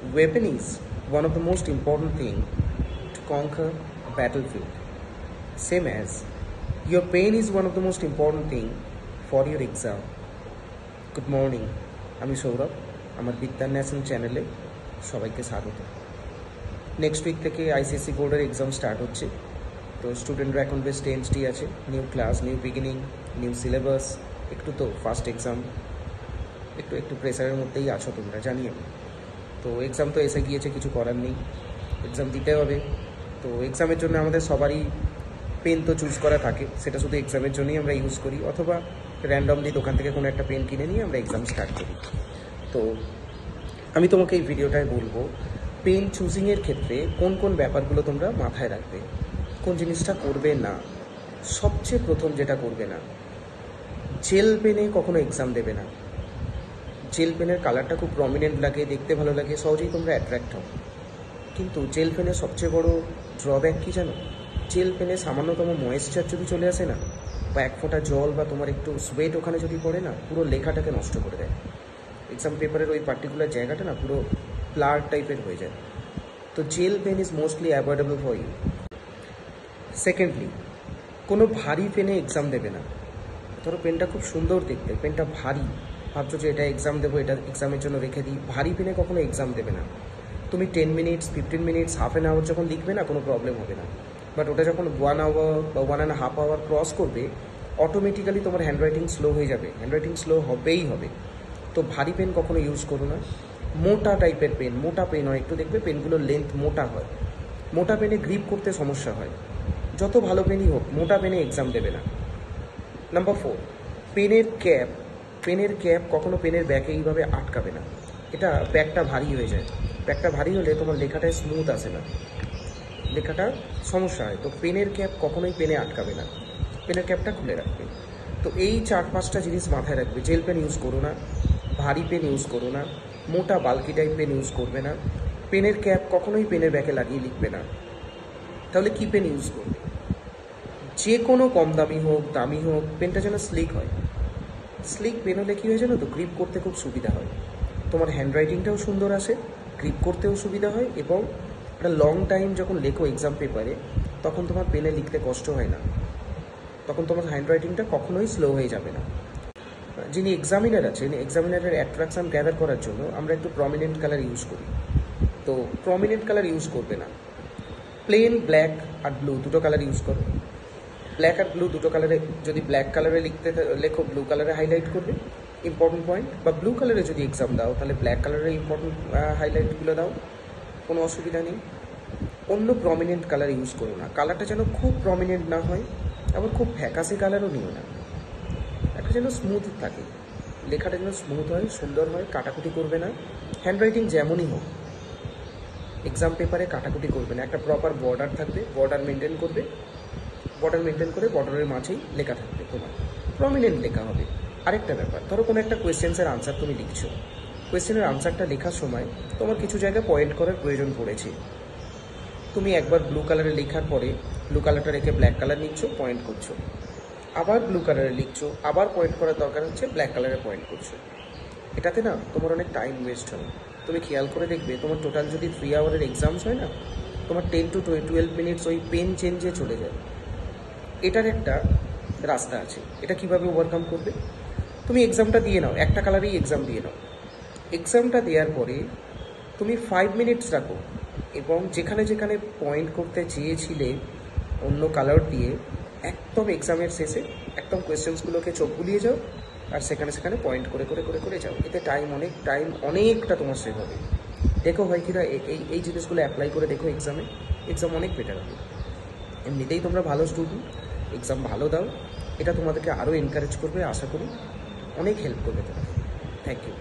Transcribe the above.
Weapon is one of the most important thing to conquer a battlefield. Same as your pain is one of the most important thing for your exam. Good morning, আমি সৌরভ, আমার বিদ্যান national চ্যানেলে সবাইকে স্বাগত। Next week থেকে ICSE বোর্ডের exam start হচ্ছে। তো স্টুডেন্টরা এখন বেশ টেন্সডই আছে। New class, new beginning, new syllabus, একটু তো ফার্স্ট এক্সাম, একটু প্রেসারের মধ্যেই আছো তোমরা, জানি আমি। তো এক্সাম তো এসে গিয়েছে, কিছু করার নেই, এক্সাম দিতে হবে। তো এক্সামের জন্য আমাদের সবারই পেন তো চুজ করা থাকে, সেটা শুধু এক্সামের জন্যই আমরা ইউজ করি, অথবা র্যান্ডমলি দোকান থেকে কোনো একটা পেন কিনে নিয়ে আমরা এক্সাম স্টার্ট করি। তো আমি তোমাকে এই ভিডিওটায় বলবো পেন চুজিংয়ের ক্ষেত্রে কোন কোন ব্যাপারগুলো তোমরা মাথায় রাখবে, কোন জিনিসটা করবে না। সবচেয়ে প্রথম যেটা করবে না, জেল পেনে কখনো এক্সাম দেবে না। জেল পেনের কালারটা খুব প্রমিনেন্ট লাগে, দেখতে ভালো লাগে, সহজেই তোমরা অ্যাট্রাক্ট হও। কিন্তু জেল পেনের সবচেয়ে বড় ড্রব্যাক কী জানো? জেল পেনে সামান্যতম ময়েশ্চার যদি চলে আসে না, বা এক ফোঁটা জল বা তোমার একটু সোয়েট ওখানে যদি পড়ে না, পুরো লেখাটাকে নষ্ট করে দেয়। এক্সাম পেপারের ওই পার্টিকুলার জায়গাটা না পুরো ব্লার টাইপের হয়ে যায়। তো gel pen is mostly avoidable for you. Secondly, কোনো ভারী পেনে এক্সাম দেবে না। ধরো পেনটা খুব সুন্দর দেখতে, পেনটা ভারী, ভাবছো যে এটা এক্সাম দেবো, এটা এক্সামের জন্য রেখে দিই, ভারী পেনে কখনো এক্সাম দেবে না। তুমি 10 minutes, 15 minutes, half an hour যখন লিখবে না, কোনো প্রবলেম হবে না। বাট ওটা যখন 1 আওয়ার বা 1.5 আওয়ার ক্রস করবে, অটোমেটিক্যালি তোমার হ্যান্ডরাইটিং স্লো হয়ে যাবে, হ্যান্ডরাইটিং স্লো হবেই হবে। তো ভারী পেন কখনো ইউজ করো না। মোটা টাইপের পেন, মোটা পেন হয়, একটু দেখবে পেনগুলোর লেন্থ মোটা হয়, মোটা পেনে গ্রিপ করতে সমস্যা হয়। যত ভালো পেনই হোক, মোটা পেনে এক্সাম দেবে না। নাম্বার 4, পেনের ক্যাপ কখনো পেনের ব্যাকে এইভাবে আটকাবে না। এটা ব্যাকটা ভারী হয়ে যায়, ব্যাকটা ভারী হলে তোমার লেখাটায় স্মুথ আসে না, লেখাটা সমস্যা হয়। তো পেনের ক্যাপ কখনোই পেনে আটকাবে না, পেনের ক্যাপটা খুলে রাখবে। তো এই 4-5টা জিনিস মাথায় রাখবে। জেল পেন ইউজ করো না, ভারী পেন ইউজ করো না, মোটা বাল্কি টাইপ পেন ইউজ করবে না, পেনের ক্যাপ কখনোই পেনের ব্যাকে লাগিয়ে লিখবে না। তাহলে কী পেন ইউজ করবে? যে কোনো কম দামি হোক, দামি হোক, পেনটা যেন স্লিক হয়। স্লিক পেন হলে কী হয় জানো তো, গ্রিপ করতে খুব সুবিধা হয়, তোমার হ্যান্ডরাইটিংটাও সুন্দর আসে, গ্রিপ করতেও সুবিধা হয়, এবং একটা লং টাইম যখন লেখো এক্সাম পেপারে, তখন তোমার পেনে লিখতে কষ্ট হয় না, তখন তোমার হ্যান্ডরাইটিংটা কখনোই স্লো হয়ে যাবে না। যিনি এক্সামিনার আছেন, এক্সামিনারের অ্যাট্রাকশান গ্যাদার করার জন্য আমরা একটু প্রমিনেন্ট কালার ইউজ করি। তো প্রমিনেন্ট কালার ইউজ করবে না, প্লেন ব্ল্যাক আর ব্লু দুটো কালার ইউজ করো। ব্ল্যাক আর ব্লু দুটো কালারে, যদি ব্ল্যাক কালারে লেখো, ব্লু কালারে হাইলাইট করবে ইম্পর্টেন্ট পয়েন্ট, বা ব্লু কালারে যদি এক্সাম দাও তাহলে ব্ল্যাক কালারে ইম্পর্টেন্ট হাইলাইটগুলো দাও, কোনো অসুবিধা নেই। অন্য প্রমিনেন্ট কালার ইউজ করো না, কালারটা যেন খুব প্রমিনেন্ট না হয়, আবার খুব ফ্যাকাসে কালারও নিও না, একটা যেন স্মুথ থাকে, লেখাটা যেন স্মুথ হয়, সুন্দর হয়, কাটাকুটি করবে না। হ্যান্ডরাইটিং যেমনই হোক, এক্সাম পেপারে কাটাকুটি করবে না, একটা প্রপার বর্ডার থাকবে, বর্ডার মেনটেন করবে, বর্ডার মেনটেন করে বর্ডারের মাঝেই লেখা থাকবে, তোমার প্রমিনেন্ট লেখা হবে। আরেকটা ব্যাপার, ধরো কোনো একটা কোয়েশ্চেন্সের আনসার তুমি লিখছো, কোয়েশ্চেনের আনসারটা লেখার সময় তোমার কিছু জায়গায় পয়েন্ট করার প্রয়োজন পড়েছে, তুমি একবার ব্লু কালারে লেখার পরে ব্লু কালারটা রেখে ব্ল্যাক কালার নিচ্ছ, পয়েন্ট করছো, আবার ব্লু কালারে লিখছো, আবার পয়েন্ট করার দরকার হচ্ছে, ব্ল্যাক কালারে পয়েন্ট করছো। এটাতে না তোমার অনেক টাইম ওয়েস্ট হয়। তুমি খেয়াল করে দেখবে, তোমার টোটাল যদি 3 আওয়ারের এক্সামস হয় না, তোমার 10 to 12 মিনিটস ওই পেন চেঞ্জে চলে যায়। এটার একটা রাস্তা আছে, এটা কিভাবে ওভারকাম করবে? তুমি এক্সামটা দিয়ে নাও, একটা কালারেই এক্সাম দিয়ে নাও। এক্সামটা দেওয়ার পরে তুমি 5 মিনিটস রাখো, এবং যেখানে যেখানে পয়েন্ট করতে চেয়েছিলে অন্য কালার দিয়ে, একদম এক্সামের শেষে একদম কোয়েশ্চেন্সগুলোকে চোখ বুলিয়ে যাও, আর সেখানে সেখানে পয়েন্ট করে করে করে করে যাও। এতে অনেকটা তোমার সেভ হবে। দেখো হয় কিনা, এই জিনিসগুলো অ্যাপ্লাই করে দেখো, এক্সাম অনেক বেটার হবে। এমনিতেই তোমরা ভালো স্টুডেন্ট, এক্সাম ভালো দাও, এটা তোমাদেরকে আরও এনকারেজ করবে, আশা করি অনেক হেল্প করবে তোমাকে। Thank you.